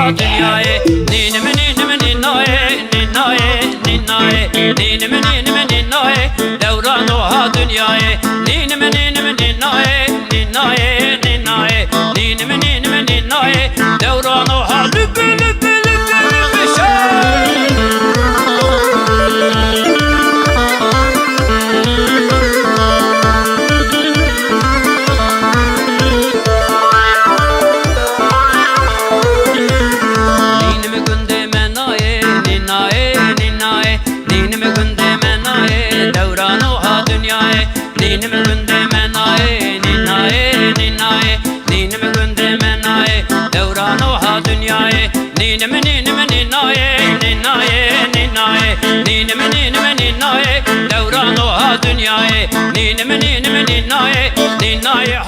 oha dünyayı. Ninime ninime ninaye, ninaye, ninaye. Ninime ninime ninaye, devran oha dünyayı. Ninime ninime ninaye, ninaye, ninaye. Ninime ninime ninaye, devran oha lübü lübü lübü lübü şey. Ninime günde menaye, devran oha dünyayı. Ninime günde menaye, ninaye, ninaye. Ninime günde menaye, devran oha dünyayı. Ninime ninime ninaye, ninaye, ninaye. Ninime ninime ninaye, devran oha dünyayı. Ninime ninime ninaye, ninaye.